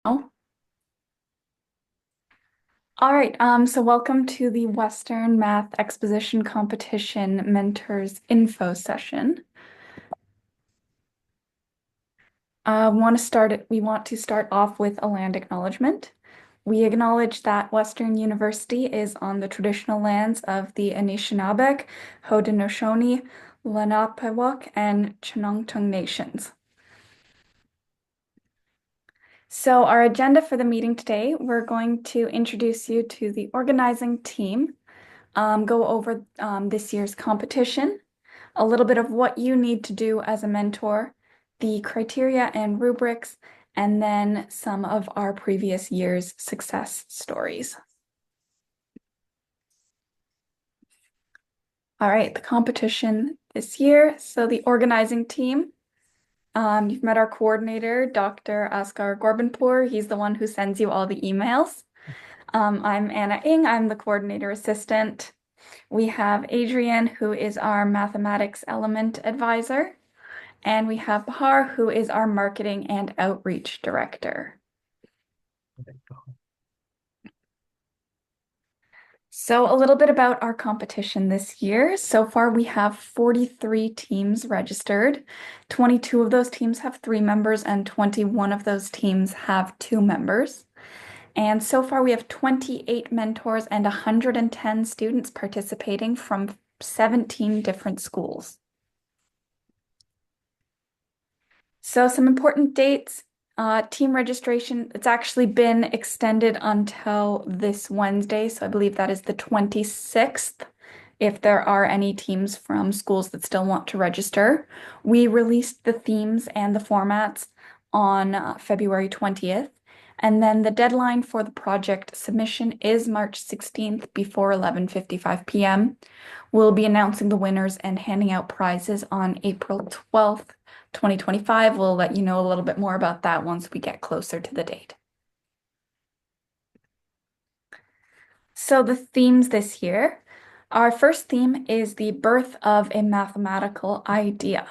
Oh, all right. So welcome to the Western Math Exposition Competition Mentors Info session. We want to start off with a land acknowledgement. We acknowledge that Western University is on the traditional lands of the Anishinaabeg, Haudenosaunee, Lenape, and Chenongtung nations. So our agenda for the meeting today, we're going to introduce you to the organizing team, go over this year's competition, a little bit of what you need to do as a mentor, the criteria and rubrics, and then some of our previous year's success stories. All right, the competition this year. So the organizing team, you've met our coordinator, Dr. Askar Gorbanpour. He's the one who sends you all the emails. I'm Anna Ing. I'm the coordinator assistant. We have Adrian, who is our mathematics element advisor, and we have Bahar, who is our marketing and outreach director. So a little bit about our competition this year. So far, we have 43 teams registered. 22 of those teams have 3 members, and 21 of those teams have 2 members. And so far, we have 28 mentors and 110 students participating from 17 different schools. So some important dates, team registration, it's actually been extended until this Wednesday. So I believe that is the 26th. If there are any teams from schools that still want to register, we released the themes and the formats on February 20th. And then the deadline for the project submission is March 16th before 11:55 p.m. We'll be announcing the winners and handing out prizes on April 12th, 2025. We'll let you know a little bit more about that once we get closer to the date. So the themes this year, our first theme is the birth of a mathematical idea.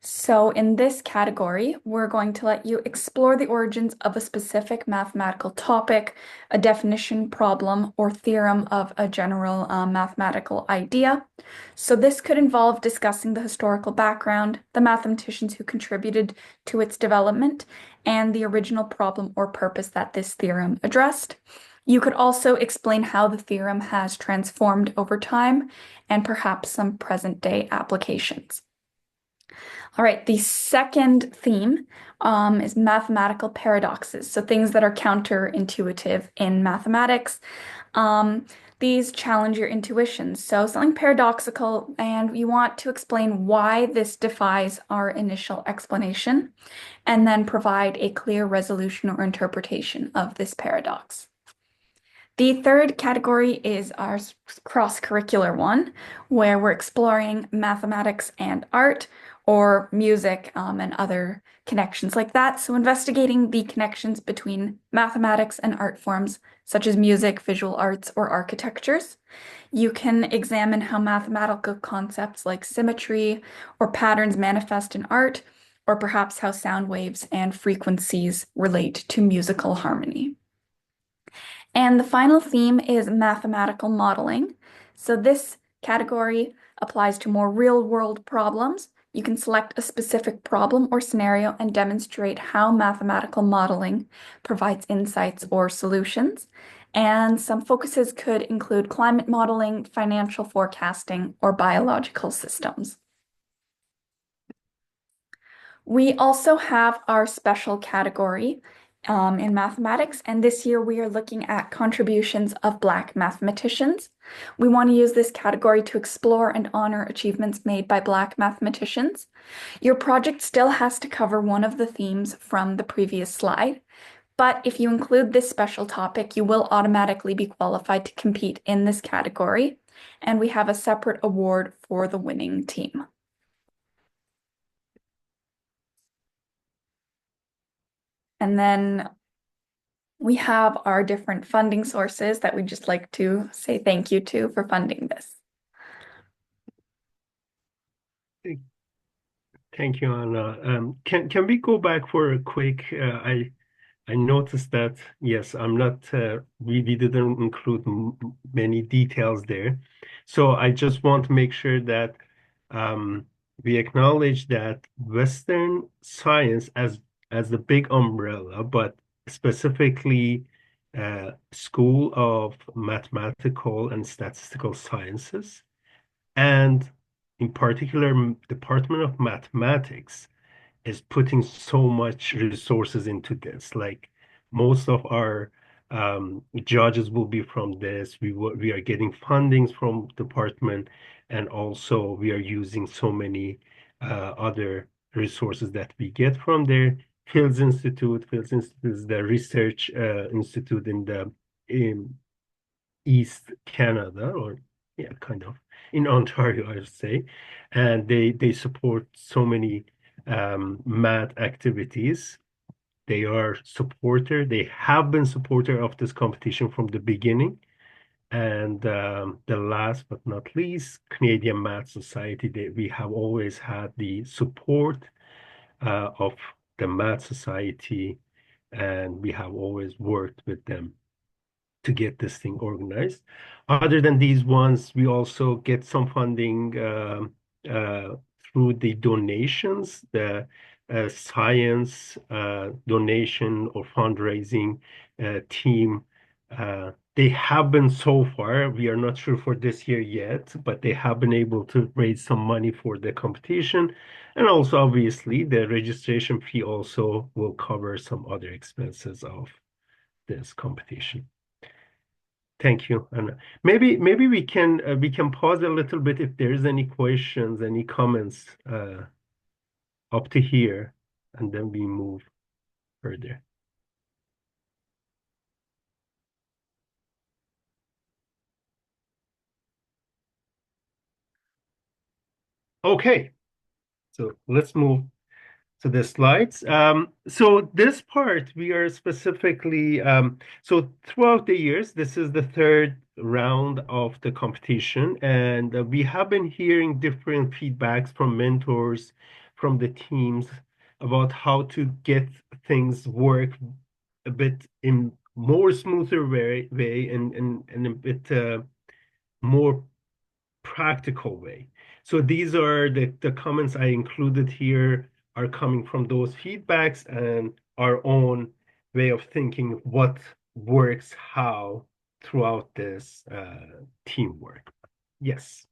So in this category, we're going to let you explore the origins of a specific mathematical topic, a definition, problem, or theorem of a general mathematical idea. So this could involve discussing the historical background, the mathematicians who contributed to its development, and the original problem or purpose that this theorem addressed. You could also explain how the theorem has transformed over time and perhaps some present-day applications. All right, the second theme is mathematical paradoxes, so things that are counterintuitive in mathematics. Um, these challenge your intuition, so something paradoxical, and you want to explain why this defies our initial explanation, and then provide a clear resolution or interpretation of this paradox. The third category is our cross-curricular one, where we're exploring mathematics and art, or music and other connections like that. So investigating the connections between mathematics and art forms, such as music, visual arts, or architectures. You can examine how mathematical concepts like symmetry or patterns manifest in art, or perhaps how sound waves and frequencies relate to musical harmony. And the final theme is mathematical modeling. So this category applies to more real-world problems. You can select a specific problem or scenario and demonstrate how mathematical modeling provides insights or solutions. And some focuses could include climate modeling, financial forecasting, or biological systems. We also have our special category in mathematics, and this year we are looking at contributions of Black mathematicians. We want to use this category to explore and honor achievements made by Black mathematicians. Your project still has to cover one of the themes from the previous slide, but if you include this special topic, you will automatically be qualified to compete in this category, and we have a separate award for the winning team. And then we have our different funding sources that we'd just like to say thank you to for funding this. Thank you, Anna. Can we go back for a quick? I noticed that, yes, I'm not, we didn't include m many details there. So I just want to make sure that um, we acknowledge that Western science as the big umbrella, but specifically School of Mathematical and Statistical Sciences, and in particular, Department of Mathematics is putting so much resources into this. Like most of our judges will be from this. We are getting fundings from department, and also we are using so many other resources that we get from there. Fields Institute is the research institute in East Canada, or yeah, kind of in Ontario, I would say, and they support so many math activities. They are supporter. They have been supporter of this competition from the beginning. And the last but not least, Canadian Math Society. We have always had the support of the Math Society, and we have always worked with them to get this thing organized. Other than these ones, we also get some funding uh, through the donations, the science donation or fundraising team. They have been so far, we are not sure for this year yet, but they have been able to raise some money for the competition. And also, obviously, the registration fee also will cover some other expenses of this competition. Thank you. And maybe we can pause a little bit if there's any questions, any comments up to here, and then we move further. Okay, so let's move to the slides. So this part we are specifically so throughout the years, this is the third round of the competition, and we have been hearing different feedbacks from mentors, from the teams about how to get things work a bit in more smoother way and a bit more practical way. So these are the comments I included here are coming from those feedbacks and our own way of thinking what works how throughout this teamwork. Yes.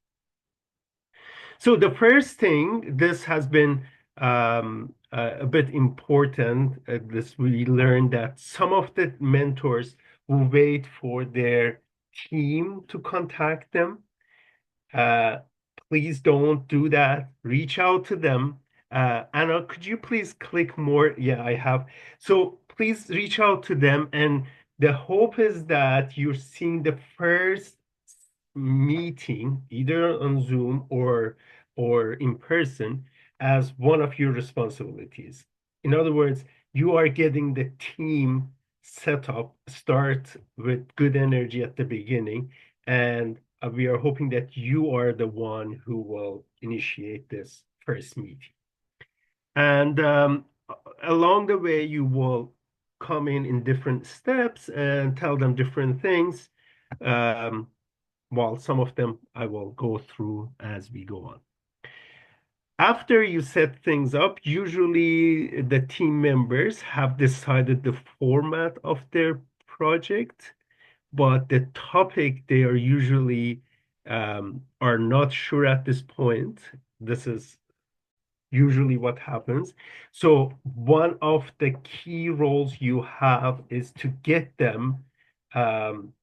So the first thing, this has been a bit important. This we learned that some of the mentors will wait for their team to contact them. uh, Please don't do that. Reach out to them. Anna, could you please click more? Yeah, I have. So please reach out to them. And the hope is that you're seeing the first meeting, either on Zoom or in person, as one of your responsibilities. In other words, you are getting the team set up, start with good energy at the beginning, and we are hoping that you are the one who will initiate this first meeting. And along the way, you will come in different steps and tell them different things. Um, while some of them I will go through as we go on. After you set things up, usually the team members have decided the format of their project, but the topic they are usually are not sure at this point. This is usually what happens. So one of the key roles you have is to get them um,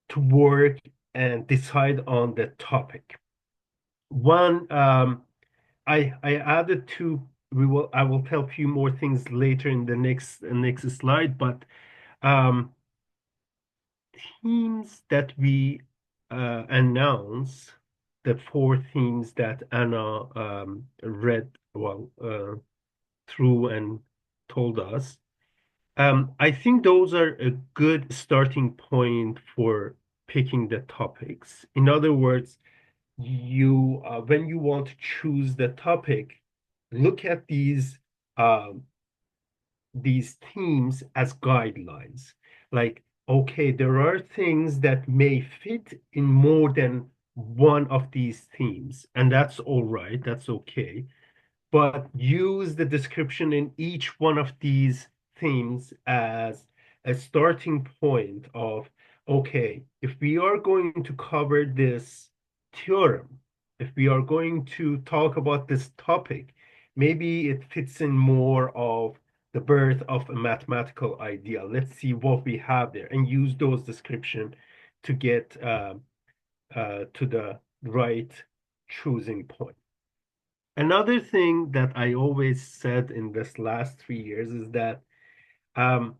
to work and decide on the topic. One, I added two. I will tell a few more things later in the next slide, but um, themes that we announce, the four themes that Anna read through and told us. I think those are a good starting point for picking the topics. In other words, you when you want to choose the topic, look at these um, these themes as guidelines. Like, okay, there are things that may fit in more than one of these themes, and that's all right, that's okay. But use the description in each one of these themes as a starting point of, okay, if we are going to cover this theorem, if we are going to talk about this topic, maybe it fits in more of the birth of a mathematical idea. Let's see what we have there and use those description to get to the right choosing point. Another thing that I always said in this last 3 years is that um,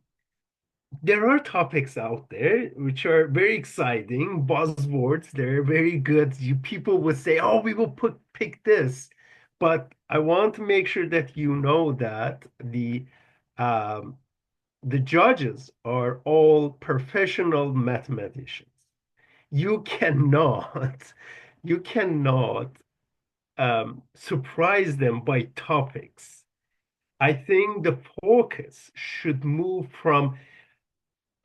there are topics out there which are very exciting, buzzwords. They're very good. People would say, "Oh, we will pick this," but I want to make sure that you know that um, the judges are all professional mathematicians. You cannot, you cannot surprise them by topics. I think the focus should move from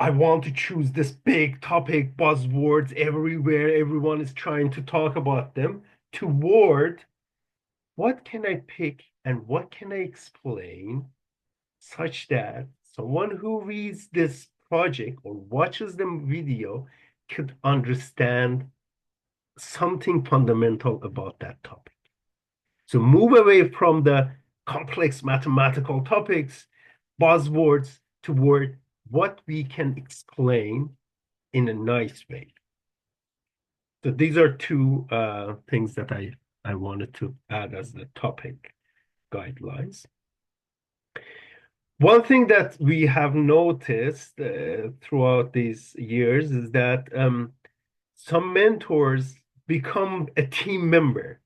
I want to choose this big topic, buzzwords everywhere, everyone is trying to talk about them, toward what can I pick and what can I explain such that someone who reads this project or watches the video could understand something fundamental about that topic. So move away from the complex mathematical topics, buzzwords, toward what we can explain in a nice way. So these are two things that I wanted to add as the topic guidelines. One thing that we have noticed throughout these years is that some mentors become a team member.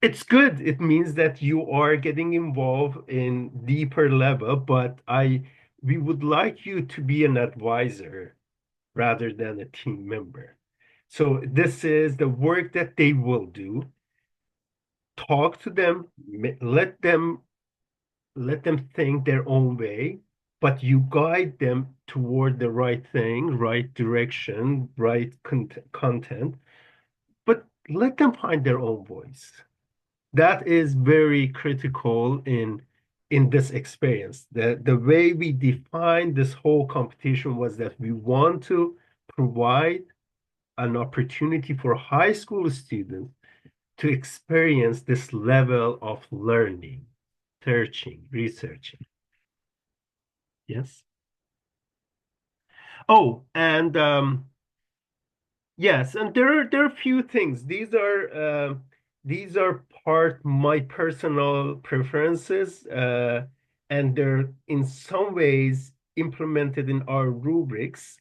It's good. It means that you are getting involved in deeper level, but we would like you to be an advisor rather than a team member. So this is the work that they will do. Talk to them, let them think their own way, but you guide them toward the right thing, right direction, right content, but let them find their own voice. That is very critical in this experience. The way we defined this whole competition was that we want to provide an opportunity for high school students to experience this level of learning, searching, researching. Yes. Oh, and yes, and there are a few things. These are part my personal preferences, and they're in some ways implemented in our rubrics.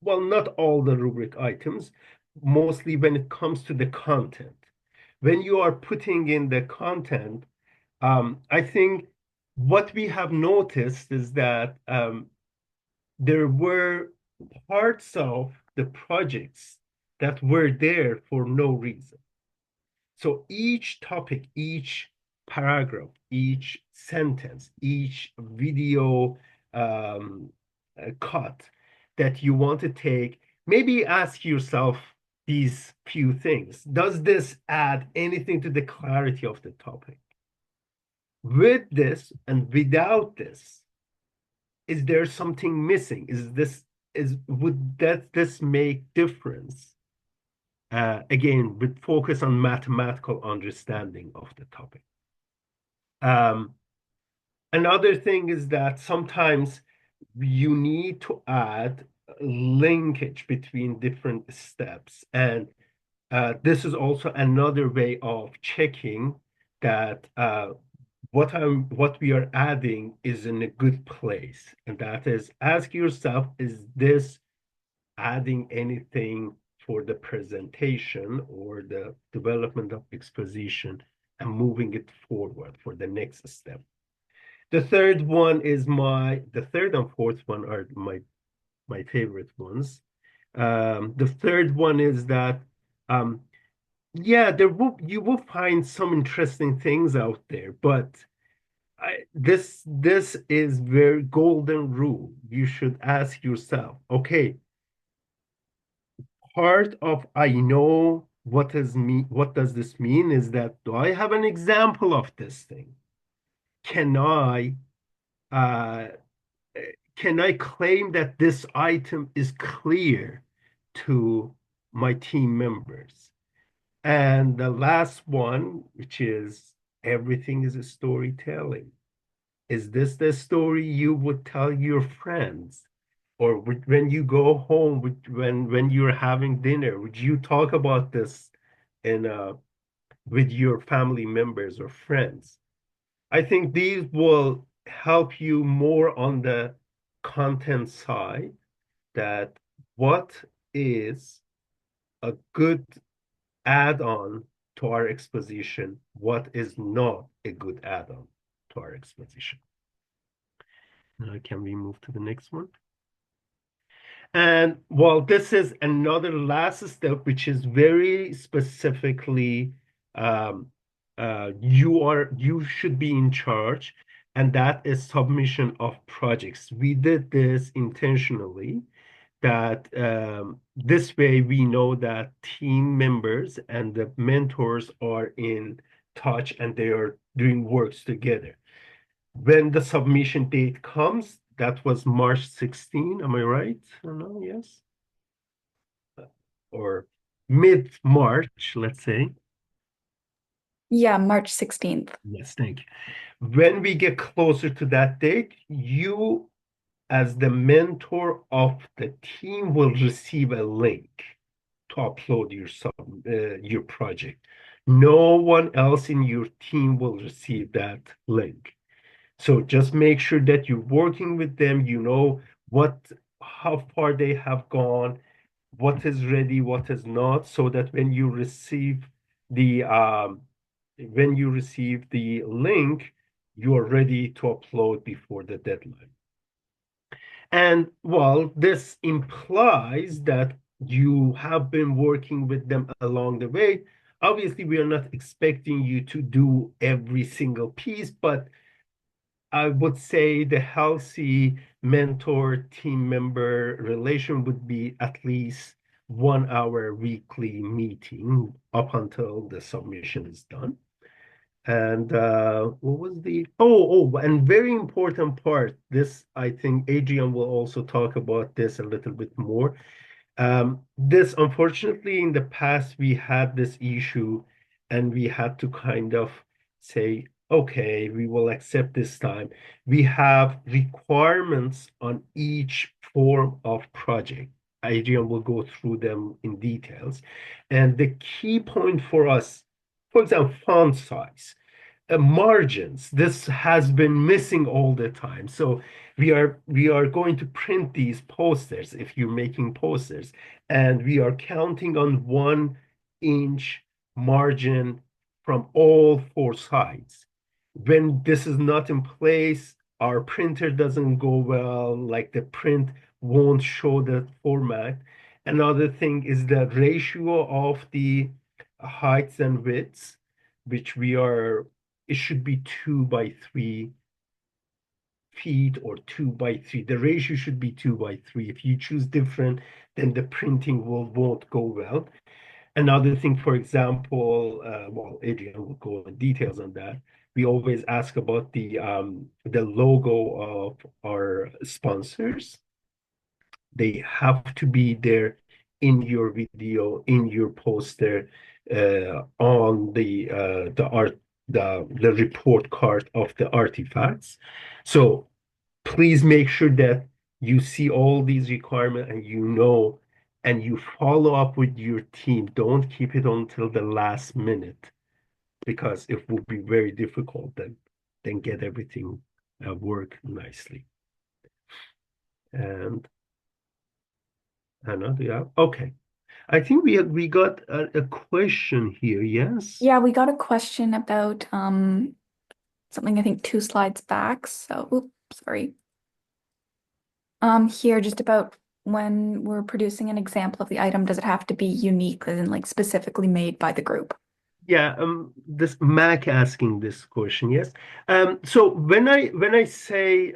Well, not all the rubric items, mostly when it comes to the content. When you are putting in the content, I think what we have noticed is that there were parts of the projects that were there for no reason. So each topic, each paragraph, each sentence, each video cut that you want to take, maybe ask yourself these few things. Does this add anything to the clarity of the topic? With this and without this, is there something missing? Would this make difference? Again, with focus on mathematical understanding of the topic. Um, Another thing is that sometimes you need to add linkage between different steps. And this is also another way of checking that what we are adding is in a good place. And that is ask yourself, is this adding anything for the presentation or the development of exposition and moving it forward for the next step. The third and fourth one are my favorite ones. The third one is that yeah, you will find some interesting things out there, but this is very golden rule. You should ask yourself, okay, part of I know what does this mean is that do I have an example of this thing? Can I uh, can I claim that this item is clear to my team members? And the last one, which is everything is a storytelling. Is this the story you would tell your friends? Or when you go home, when you're having dinner, would you talk about this in with your family members or friends? I think these will help you more on the content side that what is a good add-on to our exposition, what is not a good add-on to our exposition. Can we move to the next one? And well, this is another last step, which is very specifically um, you should be in charge, and that is submission of projects. We did this intentionally that this way we know that team members and the mentors are in touch and they are doing works together. When the submission date comes, that was March 16, am I right? I don't know, yes. Or mid-March, let's say. Yeah, March 16th. Yes, thank you. When we get closer to that date, you, as the mentor of the team, will receive a link to upload your project. No one else in your team will receive that link. So just make sure that you're working with them, you know how far they have gone, what is ready, what is not, so that the when you receive the link, you are ready to upload before the deadline. And well, this implies that you have been working with them along the way. Obviously, we are not expecting you to do every single piece, but I would say the healthy mentor team member relation would be at least 1 hour weekly meeting up until the submission is done. And what was and very important part, this I think Adrian will also talk about this a little bit more. This, unfortunately, in the past, we had this issue and we had to kind of say, okay, we will accept this time. We have requirements on each form of project. Adrian will go through them in details. And the key point for us, for example, font size margins. This has been missing all the time. So we are going to print these posters if you're making posters, and we are counting on 1 inch margin from all four sides. When this is not in place, our printer doesn't go well, like the print won't show the format. Another thing is the ratio of the heights and widths, which it should be 2 by 3 feet or 2 by 3. The ratio should be 2 by 3. If you choose different, then the printing won't go well. Another thing, for example, well, Adrian will go in details on that. We always ask about the logo of our sponsors. They have to be there in your video, in your poster, on the art, the report card of the artifacts. So please make sure that you see all these requirements and you know and you follow up with your team. Don't keep it until the last minute because it will be very difficult then get everything work nicely. And Anna, yeah, okay. I think we got a question here. Yes. Yeah, we got a question about something I think 2 slides back. So, oops, sorry. Here just about when we're producing an example of the item, does it have to be unique and like specifically made by the group? Yeah, this Mac asking this question, yes. So when I say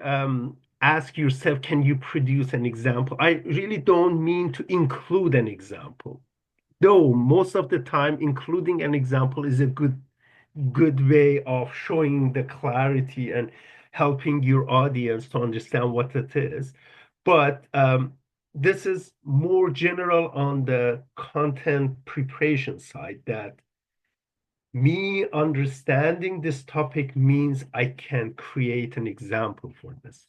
ask yourself, can you produce an example? I really don't mean to include an example. Though most of the time, including an example is a good way of showing the clarity and helping your audience to understand what it is. But this is more general on the content preparation side that me understanding this topic means I can create an example for this.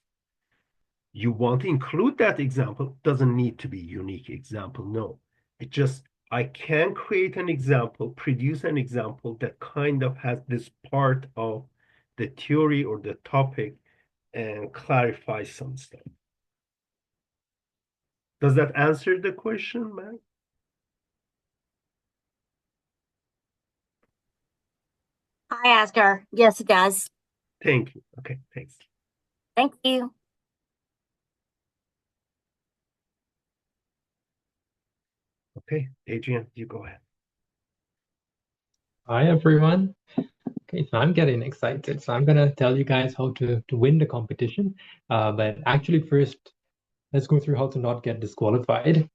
You want to include that example, doesn't need to be unique example. No, it just, I can create an example, produce an example that kind of has this part of the theory or the topic and clarify some stuff. Does that answer the question, man? Hi, Oscar. Yes, it does. Thank you. Okay, thanks. Thank you. Okay, Adrian, you go ahead. Hi everyone. Okay, so I'm getting excited. So I'm gonna tell you guys how to win the competition. But actually first, let's go through how to not get disqualified.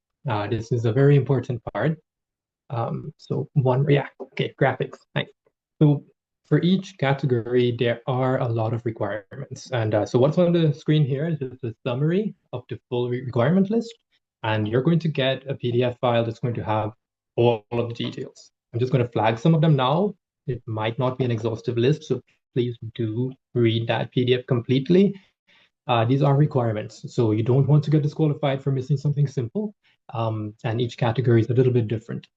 This is a very important part. Okay, graphics. Nice. So for each category, there are a lot of requirements. And so what's on the screen here is just a summary of the full requirement list. And you're going to get a PDF file that's going to have all of the details. I'm just going to flag some of them now. It might not be an exhaustive list, so please do read that PDF completely. These are requirements, so you don't want to get disqualified for missing something simple. And each category is a little bit different,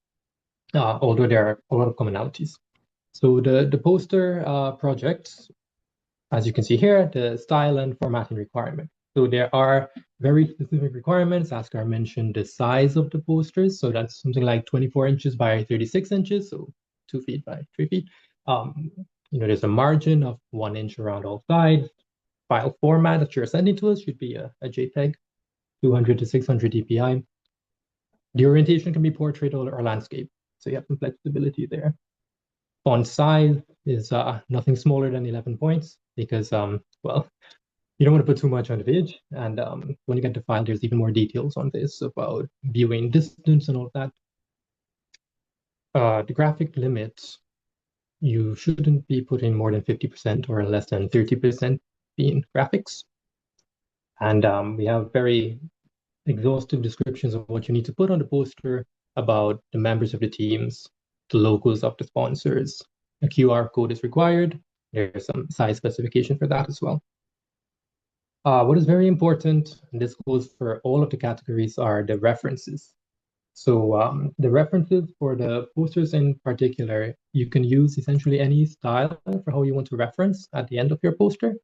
although there are a lot of commonalities. So the poster projects, as you can see here, the style and formatting requirement. So there are very specific requirements. Askar mentioned the size of the posters. So that's something like 24 inches by 36 inches, so 2 feet by 3 feet. There's a margin of 1 inch around all sides. File format that you're sending to us should be a JPEG, 200 to 600 dpi. The orientation can be portrait or landscape, so you have some flexibility there. Font size is nothing smaller than 11 points because, well, you don't want to put too much on the page. And when you get to file, there's even more details on this about viewing distance and all that. The graphic limits, you shouldn't be putting more than 50% or less than 30% being graphics. And we have very exhaustive descriptions of what you need to put on the poster about the members of the teams, the logos of the sponsors. A QR code is required. There's some size specification for that as well. What is very important, and this goes for all of the categories, are the references. So the references for the posters in particular, you can use essentially any style for how you want to reference at the end of your poster,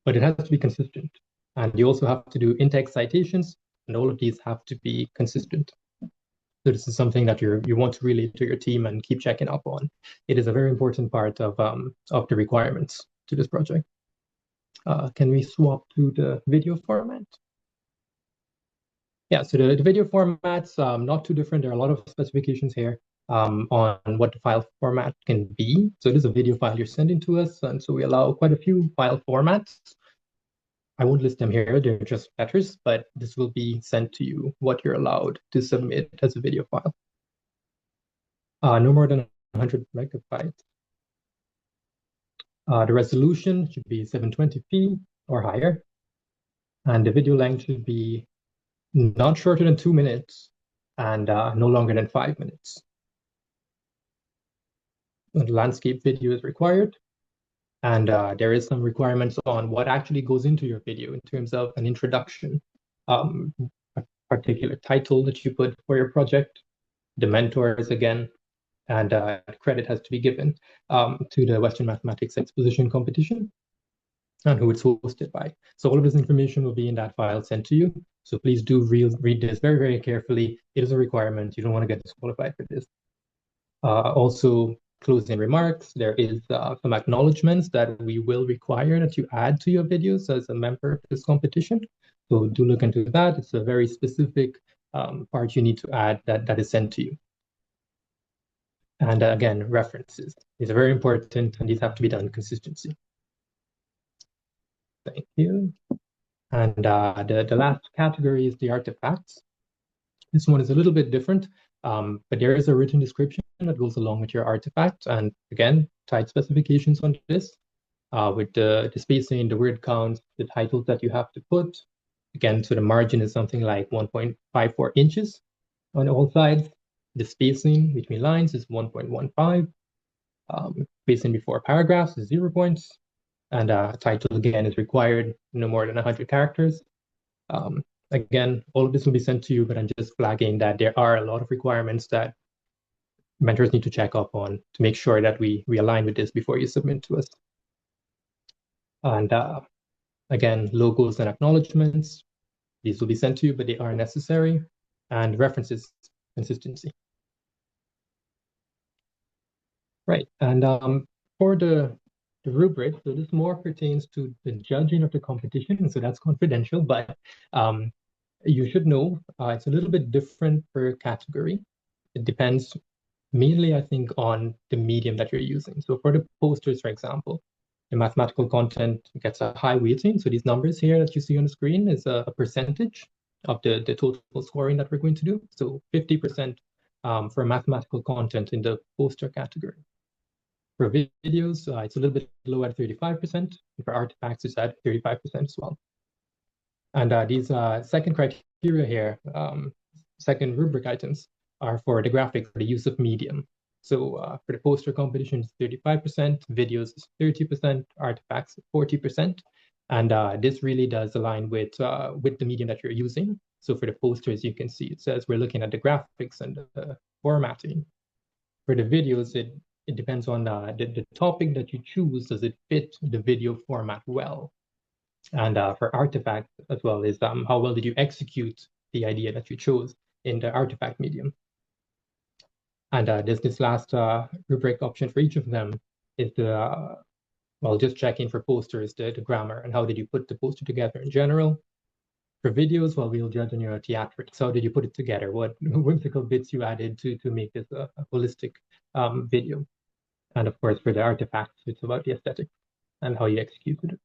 but it has to be consistent. And you also have to do in-text citations, and all of these have to be consistent. So this is something that you want to relay to your team and keep checking up on. It is a very important part of the requirements to this project. Can we swap to the video format? Yeah, so the video format's not too different. There are a lot of specifications here on what the file format can be. So it is a video file you're sending to us, and so we allow quite a few file formats. I won't list them here, they're just letters, but this will be sent to you what you're allowed to submit as a video file. No more than 100 megabytes. The resolution should be 720p or higher, and the video length should be not shorter than 2 minutes and no longer than 5 minutes. And landscape video is required. And there is some requirements on what actually goes into your video in terms of an introduction, a particular title that you put for your project, the mentors again, and credit has to be given to the Western Mathematics Exposition Competition and who it's hosted by. So all of this information will be in that file sent to you. So please do read this very, very carefully. It is a requirement. You don't want to get disqualified for this. Also, closing remarks, there is some acknowledgements that we will require that you add to your videos as a member of this competition. So do look into that. It's a very specific part you need to add that is sent to you. And again, references. These are very important, and these have to be done consistently. Thank you. And the last category is the artifacts. This one is a little bit different, but there is a written description that goes along with your artifact. And again, tight specifications on this, with the spacing, the word count, the titles that you have to put. Again, so the margin is something like 1.54 inches on all sides. The spacing between lines is 1.15. Spacing before paragraphs is 0 points. And title, again, is required no more than 100 characters. Again, all of this will be sent to you, but I'm just flagging that there are a lot of requirements that mentors need to check up on to make sure that we align with this before you submit to us. And again, logos and acknowledgements, these will be sent to you, but they are necessary. And references, consistency. Right, and for the rubric, so this more pertains to the judging of the competition, so that's confidential, but you should know it's a little bit different per category. It depends mainly, I think, on the medium that you're using. So for the posters, for example, the mathematical content gets a high weighting. So these numbers here that you see on the screen is a percentage of the total scoring that we're going to do. So 50% for mathematical content in the poster category. For videos, it's a little bit low at 35%. And for artifacts, it's at 35% as well. And these second criteria here, second rubric items, are for the graphics, for the use of medium. So for the poster competition, it's 35%, videos is 30%, artifacts 40%. And this really does align with the medium that you're using. So for the posters, you can see it says we're looking at the graphics and the formatting. For the videos, it depends on the topic that you choose. Does it fit the video format well? And for artifact as well is how well did you execute the idea that you chose in the artifact medium? And there's this last rubric option for each of them is the, well, just checking for posters, the grammar, and how did you put the poster together in general. For videos, well, we'll judge on your theatrics. How did you put it together? What whimsical bits you added to make this a holistic video? And of course, for the artifacts, it's about the aesthetic and how you executed it.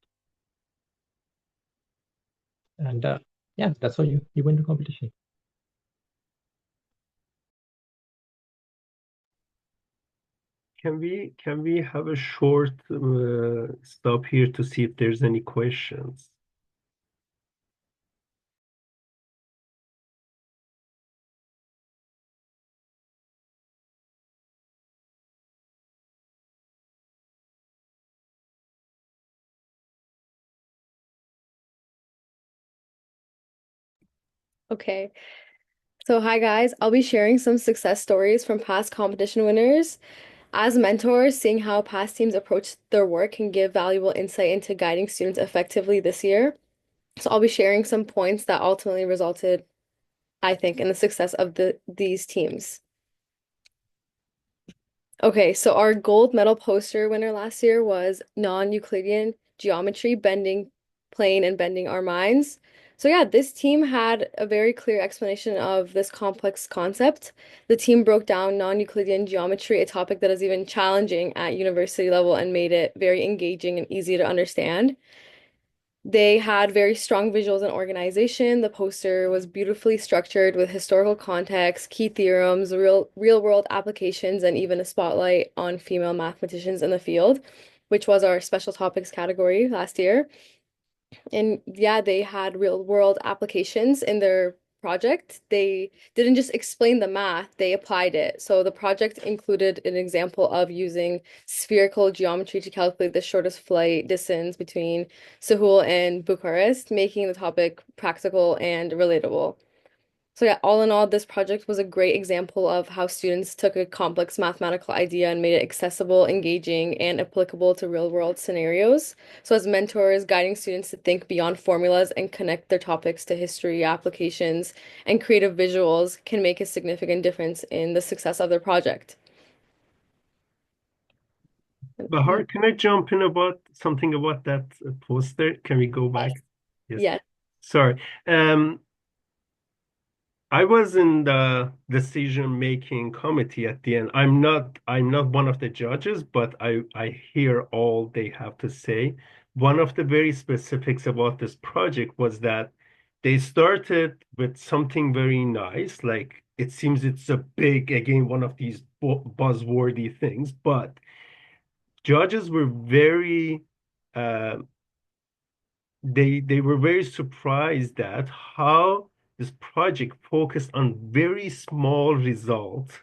And yeah, that's how you win the competition. Can we have a short stop here to see if there's any questions? Okay. So hi guys, I'll be sharing some success stories from past competition winners. As mentors, seeing how past teams approach their work can give valuable insight into guiding students effectively this year. So I'll be sharing some points that ultimately resulted, I think, in the success of these teams. Okay, so our gold medal poster winner last year was non-Euclidean geometry, bending plane and bending our minds. So yeah, this team had a very clear explanation of this complex concept. The team broke down non-Euclidean geometry, a topic that is even challenging at university level, and made it very engaging and easy to understand. They had very strong visuals and organization. The poster was beautifully structured with historical context, key theorems, real world applications, and even a spotlight on female mathematicians in the field, which was our special topics category last year. And yeah, they had real world applications in their project. They didn't just explain the math, they applied it. So the project included an example of using spherical geometry to calculate the shortest flight distance between Seoul and Bucharest, making the topic practical and relatable. So yeah, all in all, this project was a great example of how students took a complex mathematical idea and made it accessible, engaging, and applicable to real-world scenarios. So as mentors, guiding students to think beyond formulas and connect their topics to history, applications, and creative visuals can make a significant difference in the success of their project. Bahar, can I jump in about something about that poster? Can we go back? Yes. Yes. Sorry. I was in the decision-making committee at the end. I'm not one of the judges, but I hear all they have to say. One of the very specifics about this project was that they started with something very nice, like it seems it's a big, again, one of these buzzwordy things, but judges were very uh, they were very surprised at how this project focused on very small results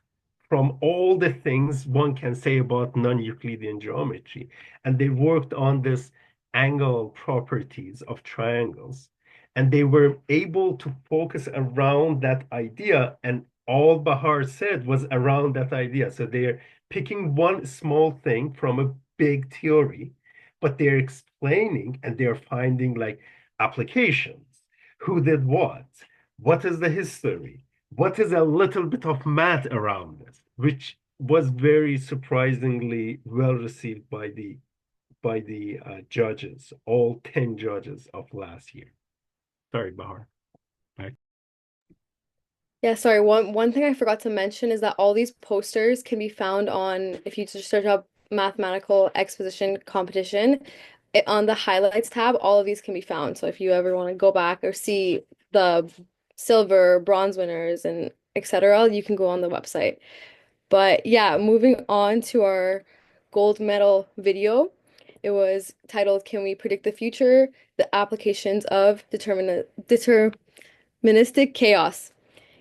from all the things one can say about non-Euclidean geometry. And they worked on this angle properties of triangles. And they were able to focus around that idea. And all Bahar said was around that idea. So they're picking one small thing from a big theory, but they're explaining and they're finding like applications. Who did what? What is the history? What is a little bit of math around this? Which was very surprisingly well received by the judges, all 10 judges of last year. Sorry, Bahar. Back. Yeah, sorry. One thing I forgot to mention is that all these posters can be found on, if you just search up mathematical exposition competition, on the highlights tab, all of these can be found. So if you ever want to go back or see the silver, bronze winners and etc., you can go on the website. But yeah, moving on to our gold medal video. It was titled "Can We Predict the Future? The Applications of Deterministic Chaos."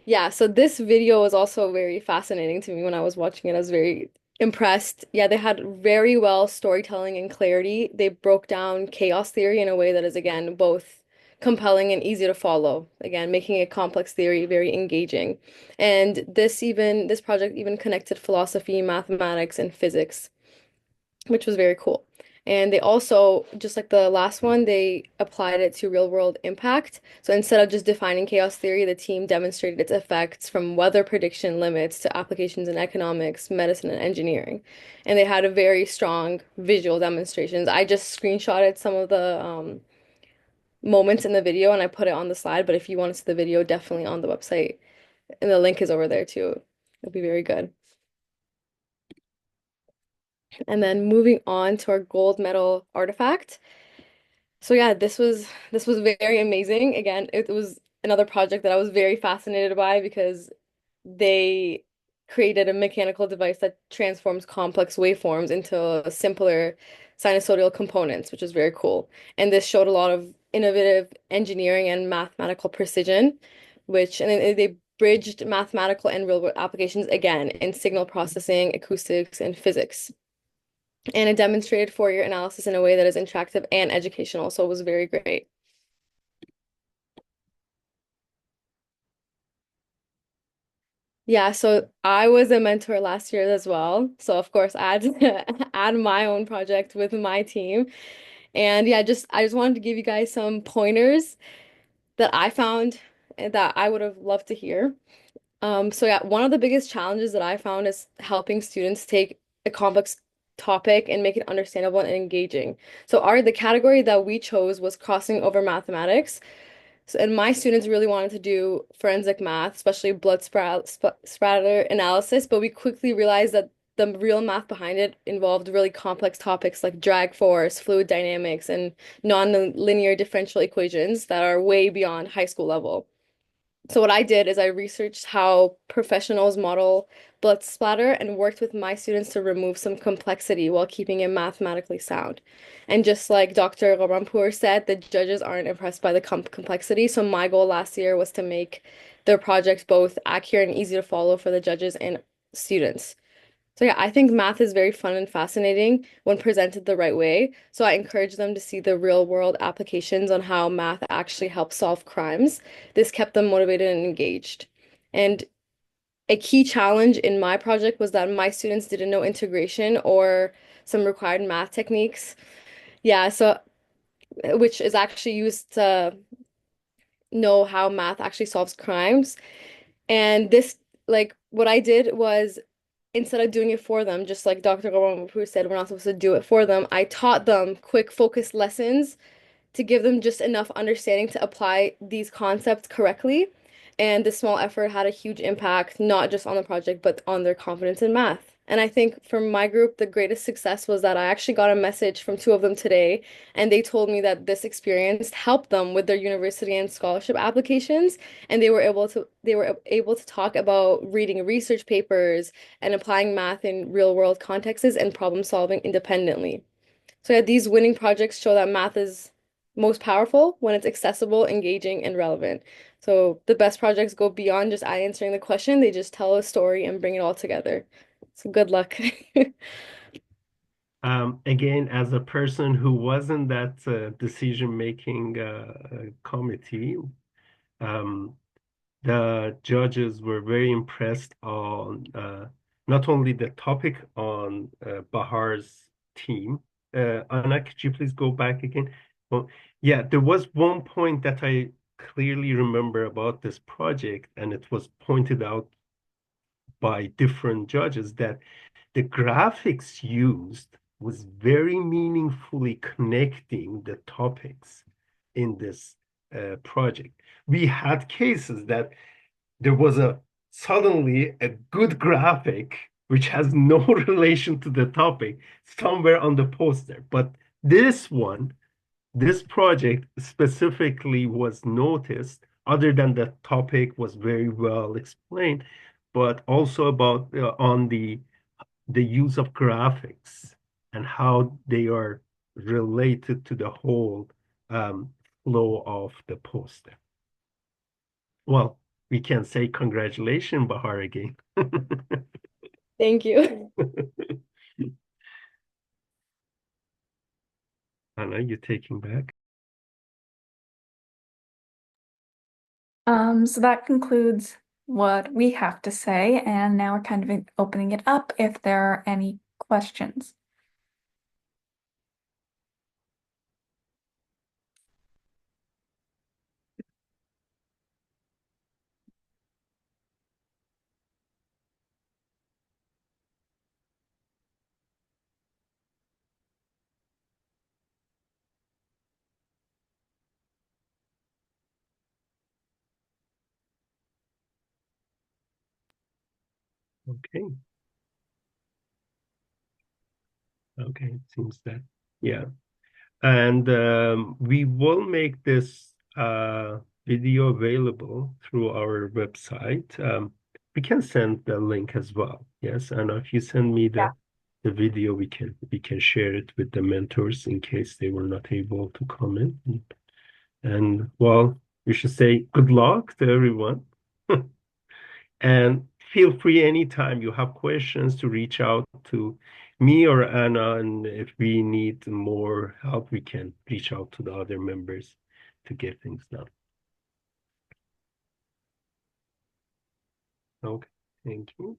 Yeah, so this video was also very fascinating to me when I was watching it. I was very impressed. Yeah, they had very well storytelling and clarity. They broke down chaos theory in a way that is, again, both compelling and easy to follow. Again, making a complex theory very engaging. And this project even connected philosophy, mathematics, and physics, which was very cool. And they also, just like the last one, they applied it to real world impact. So instead of just defining chaos theory, the team demonstrated its effects from weather prediction limits to applications in economics, medicine, and engineering. And they had a very strong visual demonstrations. I just screenshotted some of the moments in the video and I put it on the slide. But if you want to see the video, definitely on the website. And the link is over there too. It'll be very good. And then moving on to our gold medal artifact. So yeah, this was very amazing. Again, it was another project that I was very fascinated by because they created a mechanical device that transforms complex waveforms into simpler sinusoidal components, which is very cool. And this showed a lot of innovative engineering and mathematical precision, and then they bridged mathematical and real-world applications again in signal processing, acoustics, and physics. And it demonstrated Fourier analysis in a way that is interactive and educational, so it was very great. Yeah, so I was a mentor last year as well. So of course I had to add my own project with my team. And yeah, I just wanted to give you guys some pointers that I found and that I would have loved to hear. So yeah, one of the biggest challenges that I found is helping students take a complex topic and make it understandable and engaging. So the category that we chose was crossing over mathematics. So, and my students really wanted to do forensic math, especially splatter analysis, but we quickly realized that the real math behind it involved really complex topics like drag force, fluid dynamics, and non-linear differential equations that are way beyond high school level. So what I did is I researched how professionals model blood splatter and worked with my students to remove some complexity while keeping it mathematically sound. And just like Dr. Ramanpur said, the judges aren't impressed by the complexity. So my goal last year was to make their projects both accurate and easy to follow for the judges and students. So yeah, I think math is very fun and fascinating when presented the right way. So I encourage them to see the real world applications on how math actually helps solve crimes. This kept them motivated and engaged. And a key challenge in my project was that my students didn't know integration or some required math techniques. Yeah, so which is actually used to know how math actually solves crimes. And this, like, what I did was instead of doing it for them, just like Dr. Gawam said, we're not supposed to do it for them. I taught them quick focused lessons to give them just enough understanding to apply these concepts correctly. And this small effort had a huge impact, not just on the project, but on their confidence in math. And I think for my group, the greatest success was that I actually got a message from two of them today, and they told me that this experience helped them with their university and scholarship applications, and they were able to talk about reading research papers and applying math in real world contexts and problem solving independently. So yeah, these winning projects show that math is most powerful when it's accessible, engaging, and relevant. So the best projects go beyond just answering the question, they just tell a story and bring it all together. So good luck. Again, as a person who was in that decision-making committee, um, the judges were very impressed on not only the topic on Bahar's team. Anna, could you please go back again? Well, yeah, there was one point that I clearly remember about this project, and it was pointed out by different judges that the graphics used was very meaningfully connecting the topics in this project. We had cases that there was a suddenly a good graphic which has no relation to the topic somewhere on the poster. But this one, this project specifically was noticed, other than the topic was very well explained, but also about on the use of graphics and how they are related to the whole um, flow of the poster. Well, we can say congratulations, Bahar, again. Thank you. Anna, you taking back? So that concludes what we have to say, and now we're kind of opening it up if there are any questions. Okay. Okay, it seems that, yeah. And we will make this video available through our website. We can send the link as well. Yes, and if you send me the video, we can share it with the mentors in case they were not able to comment. And well, we should say good luck to everyone. And feel free anytime you have questions to reach out to me or Anna. And if we need more help, we can reach out to the other members to get things done. Okay, thank you.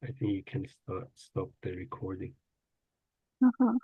I think you can stop the recording. Uh-huh.